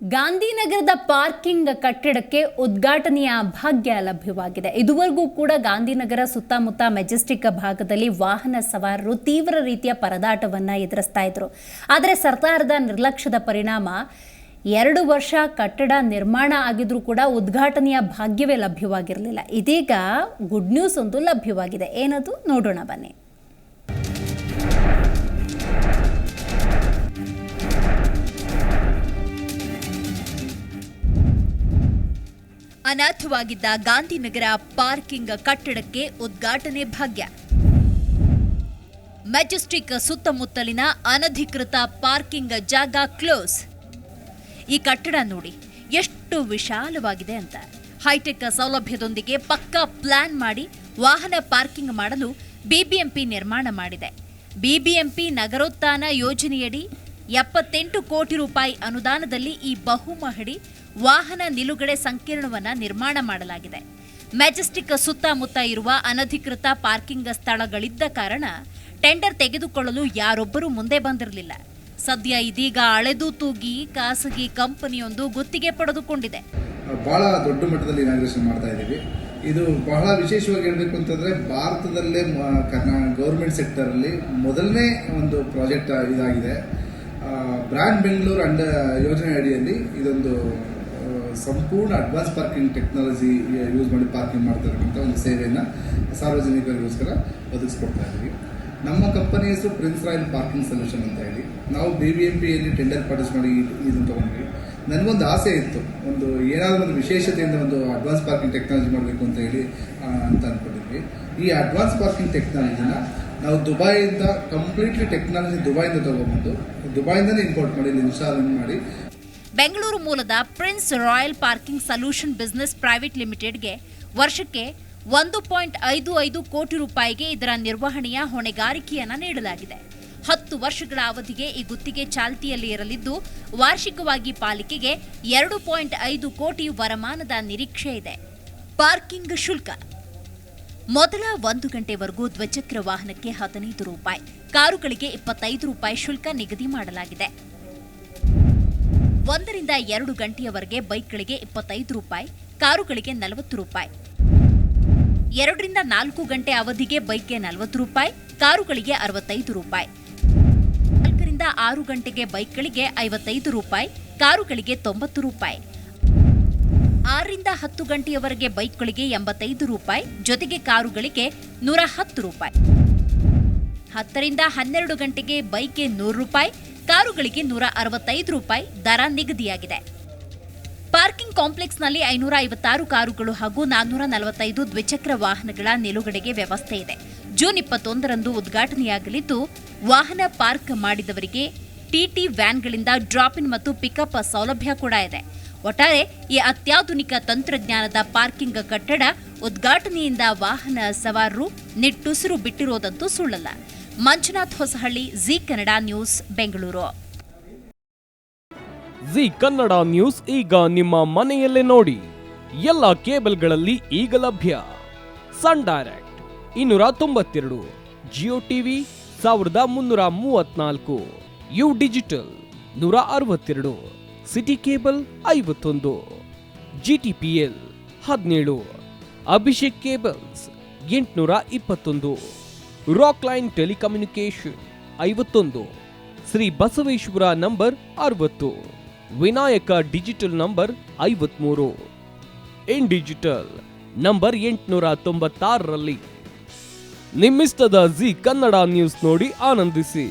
ಗಾಂಧಿನಗರದ ಪಾರ್ಕಿಂಗ್ ಕಟ್ಟಡಕ್ಕೆ ಉದ್ಘಾಟನೆಯ ಭಾಗ್ಯ ಲಭ್ಯವಾಗಿದೆ. ಇದುವರೆಗೂ ಕೂಡ ಗಾಂಧಿನಗರ ಸುತ್ತಮುತ್ತ ಮೆಜೆಸ್ಟಿಕ್ ಭಾಗದಲ್ಲಿ ವಾಹನ ಸವಾರರು ತೀವ್ರ ರೀತಿಯ ಪರದಾಟವನ್ನು ಎದುರಿಸ್ತಾ ಇದ್ರು. ಆದರೆ ಸರ್ಕಾರದ ನಿರ್ಲಕ್ಷ್ಯದ ಪರಿಣಾಮ 2 ವರ್ಷ ಕಟ್ಟಡ ನಿರ್ಮಾಣ ಆಗಿದ್ರೂ ಕೂಡ ಉದ್ಘಾಟನೆಯ ಭಾಗ್ಯವೇ ಲಭ್ಯವಾಗಿರಲಿಲ್ಲ. ಇದೀಗ ಗುಡ್ ನ್ಯೂಸ್ ಒಂದು ಲಭ್ಯವಾಗಿದೆ. ಏನದು ನೋಡೋಣ ಬನ್ನಿ. ಅನಾಥವಾಗಿದ್ದ ಗಾಂಧಿನಗರ ಪಾರ್ಕಿಂಗ್ ಕಟ್ಟಡಕ್ಕೆ ಉದ್ಘಾಟನೆ ಭಾಗ್ಯ. ಮೆಜೆಸ್ಟಿಕ್ ಸುತ್ತಮುತ್ತಲಿನ ಅನಧಿಕೃತ ಪಾರ್ಕಿಂಗ್ ಜಾಗ ಕ್ಲೋಸ್. ಈ ಕಟ್ಟಡ ನೋಡಿ ಎಷ್ಟು ವಿಶಾಲವಾಗಿದೆ ಅಂತ. ಹೈಟೆಕ್ ಸೌಲಭ್ಯದೊಂದಿಗೆ ಪಕ್ಕಾ ಪ್ಲಾನ್ ಮಾಡಿ ವಾಹನ ಪಾರ್ಕಿಂಗ್ ಮಾಡಲು ಬಿಬಿಎಂಪಿ ನಿರ್ಮಾಣ ಮಾಡಿದೆ. ಬಿಬಿಎಂಪಿ ನಗರೋತ್ಥಾನ ಯೋಜನೆಯಡಿ 78 ಕೋಟಿ ರೂಪಾಯಿ ಅನುದಾನದಲ್ಲಿ ಈ ಬಹುಮಹಡಿ ವಾಹನ ನಿಲುಗಡೆ ಸಂಕೀರ್ಣವನ್ನು ನಿರ್ಮಾಣ ಮಾಡಲಾಗಿದೆ. ಮೆಜೆಸ್ಟಿಕ್ ಸುತ್ತಮುತ್ತ ಇರುವ ಅನಧಿಕೃತ ಪಾರ್ಕಿಂಗ್ ಸ್ಥಳಗಳಿದ್ದ ಕಾರಣ ಟೆಂಡರ್ ತೆಗೆದುಕೊಳ್ಳಲು ಯಾರೊಬ್ಬರೂ ಮುಂದೆ ಬಂದಿರಲಿಲ್ಲ. ಸದ್ಯ ಇದೀಗ ಅಳೆದು ತೂಗಿ ಖಾಸಗಿ ಕಂಪನಿಯೊಂದು ಗುತ್ತಿಗೆ ಪಡೆದುಕೊಂಡಿದೆ. ಬಹಳ ದೊಡ್ಡ ಮಟ್ಟದಲ್ಲಿ ಇನಾಗ್ರೇಷನ್ ಮಾಡ್ತಾ ಇದ್ದೀವಿ. ಇದು ಬಹಳ ವಿಶೇಷವಾಗಿ ಹೇಳಬೇಕು ಅಂತಂದ್ರೆ ಭಾರತದಲ್ಲೇ ಗೌರ್ಮೆಂಟ್ ಸೆಕ್ಟರ್ ಅಲ್ಲಿ ಮೊದಲನೇ ಒಂದು ಪ್ರಾಜೆಕ್ಟ್ ಇದಾಗಿದೆ. ಬ್ರ್ಯಾಂಡ್ ಬೆಂಗಳೂರು ಯೋಜನೆ ಅಡಿಯಲ್ಲಿ ಇದೊಂದು ಸಂಪೂರ್ಣ ಅಡ್ವಾನ್ಸ್ ಪಾರ್ಕಿಂಗ್ ಟೆಕ್ನಾಲಜಿ ಯೂಸ್ ಮಾಡಿ ಪಾರ್ಕಿಂಗ್ ಮಾಡ್ತಾ ಇರತಕ್ಕಂಥ ಒಂದು ಸೇವೆಯನ್ನು ಸಾರ್ವಜನಿಕರಿಗೋಸ್ಕರ ಒದಗಿಸ್ಕೊಡ್ತಾ ಇದ್ದೀವಿ. ನಮ್ಮ ಕಂಪನಿ ಹೆಸರು ಪ್ರಿನ್ಸ್ ರಾಯಲ್ ಪಾರ್ಕಿಂಗ್ ಸೊಲ್ಯೂಷನ್ ಅಂತ ಹೇಳಿ ನಾವು ಬಿಬಿಎಂಪಿಯಲ್ಲಿ ಟೆಂಡರ್ ಪಾರ್ಟಿಸ್ ಮಾಡಿ ಇದನ್ನು ತಗೊಂಡ್ವಿ. ನನಗೊಂದು ಆಸೆ ಇತ್ತು, ಏನಾದರೂ ಒಂದು ವಿಶೇಷತೆಯಿಂದ ಒಂದು ಅಡ್ವಾನ್ಸ್ ಪಾರ್ಕಿಂಗ್ ಟೆಕ್ನಾಲಜಿ ಮಾಡಬೇಕು ಅಂತ ಹೇಳಿ ಅಂತ ಅಂದ್ಕೊಂಡಿದ್ವಿ. ಈ ಅಡ್ವಾನ್ಸ್ ಪಾರ್ಕಿಂಗ್ ಟೆಕ್ನಾಲಜಿನ ನಾವು ದುಬೈಯಿಂದ ಕಂಪ್ಲೀಟ್ಲಿ ಟೆಕ್ನಾಲಜಿ ದುಬೈಯಿಂದ ತಗೊಂಡ್ಬಂದು ದುಬೈಯಿಂದನೇ ಇಂಪೋರ್ಟ್ ಮಾಡಿ ಇನ್ಸ್ಟಾಲ್ ಮಾಡಿ ಬೆಂಗಳೂರು ಮೂಲದ prince royal parking solution business private ಲಿಮಿಟೆಡ್ಗೆ ವರ್ಷಕ್ಕೆ 1.55 ಕೋಟಿ ರೂಪಾಯಿಗೆ ಇದರ ನಿರ್ವಹಣೆಯ ಹೊಣೆಗಾರಿಕೆಯನ್ನು ನೀಡಲಾಗಿದೆ. 10 ವರ್ಷಗಳ ಅವಧಿಗೆ ಈ ಗುತ್ತಿಗೆ ಚಾಲ್ತಿಯಲ್ಲಿ ಇರಲಿದ್ದು ವಾರ್ಷಿಕವಾಗಿ ಪಾಲಿಕೆಗೆ 2.5 ಕೋಟಿ ವರಮಾನದ ನಿರೀಕ್ಷೆ ಇದೆ. ಪಾರ್ಕಿಂಗ್ ಶುಲ್ಕ ಮೊದಲ 1 ಗಂಟೆವರೆಗೂ ದ್ವಿಚಕ್ರ ವಾಹನಕ್ಕೆ 15 ರೂಪಾಯಿ, ಕಾರುಗಳಿಗೆ 25 ರೂಪಾಯಿ ಶುಲ್ಕ ನಿಗದಿ ಮಾಡಲಾಗಿದೆ. 1 ರಿಂದ 2 ಗಂಟೆಯವರೆಗೆ ಬೈಕ್ಗಳಿಗೆ 25 ರೂಪಾಯಿ, ಕಾರುಗಳಿಗೆ 40 ರೂಪಾಯಿ. 2 ರಿಂದ 4 ಗಂಟೆ ಅವಧಿಗೆ ಬೈಕ್ಗೆ 40 ರೂಪಾಯಿ, ಕಾರುಗಳಿಗೆ 65 ರೂಪಾಯಿ. 4 ರಿಂದ 6 ಗಂಟೆಗೆ ಬೈಕ್ಗಳಿಗೆ 55 ರೂಪಾಯಿ, ಕಾರುಗಳಿಗೆ 90 ರೂಪಾಯಿ. 6 ರಿಂದ 10 ಗಂಟೆಯವರೆಗೆ ಬೈಕ್ಗಳಿಗೆ 85 ರೂಪಾಯಿ, ಜೊತೆಗೆ ಕಾರುಗಳಿಗೆ 110 ರೂಪಾಯಿ. 10 ರಿಂದ 12 ಗಂಟೆಗೆ ಬೈಕ್ಗೆ 100 ರೂಪಾಯಿ, ಕಾರುಗಳಿಗೆ 165 ರೂಪಾಯಿ ದರ ನಿಗದಿಯಾಗಿದೆ. ಪಾರ್ಕಿಂಗ್ ಕಾಂಪ್ಲೆಕ್ಸ್ನಲ್ಲಿ 556 ಕಾರುಗಳು ಹಾಗೂ 445 ದ್ವಿಚಕ್ರ ವಾಹನಗಳ ನಿಲುಗಡೆಗೆ ವ್ಯವಸ್ಥೆ ಇದೆ. ಜೂನ್ 21ರಂದು ಉದ್ಘಾಟನೆಯಾಗಲಿದ್ದು ವಾಹನ ಪಾರ್ಕ್ ಮಾಡಿದವರಿಗೆ ಟಿಟಿ ವ್ಯಾನ್ಗಳಿಂದ ಡ್ರಾಪ್ ಇನ್ ಮತ್ತು ಪಿಕಪ್ ಸೌಲಭ್ಯ ಕೂಡ ಇದೆ. ಒಟ್ಟಾರೆ ಈ ಅತ್ಯಾಧುನಿಕ ತಂತ್ರಜ್ಞಾನದ ಪಾರ್ಕಿಂಗ್ ಕಟ್ಟಡ ಉದ್ಘಾಟನೆಯಿಂದ ವಾಹನ ಸವಾರರು ನಿಟ್ಟುಸಿರು ಬಿಟ್ಟಿರೋದಂತೂ ಸುಳ್ಳಲ್ಲ. ಮಂಜುನಾಥ್ ಹೊಸಹಳ್ಳಿ, ಜಿ ಕನ್ನಡ ನ್ಯೂಸ್, ಬೆಂಗಳೂರು. ಜಿ ಕನ್ನಡ ನ್ಯೂಸ್ ಈಗ ನಿಮ್ಮ ಮನೆಯಲ್ಲೇ ನೋಡಿ. ಎಲ್ಲ ಕೇಬಲ್ಗಳಲ್ಲಿ ಈಗ ಲಭ್ಯ. Sun direct 292, Jio TV 1334, U digital 162, city cable 51, GTPL 17, Abhishek cables 821, rock line telecommunication 51, Shri Basaveshwara number 60, Vinayaka digital number 53, in digital number 896ರಲ್ಲಿ. ನಿಮ್ಮಿಸ್ತದ ಜಿ ಕನ್ನಡ ನ್ಯೂಸ್ ನೋಡಿ ಆನಂದಿಸಿ.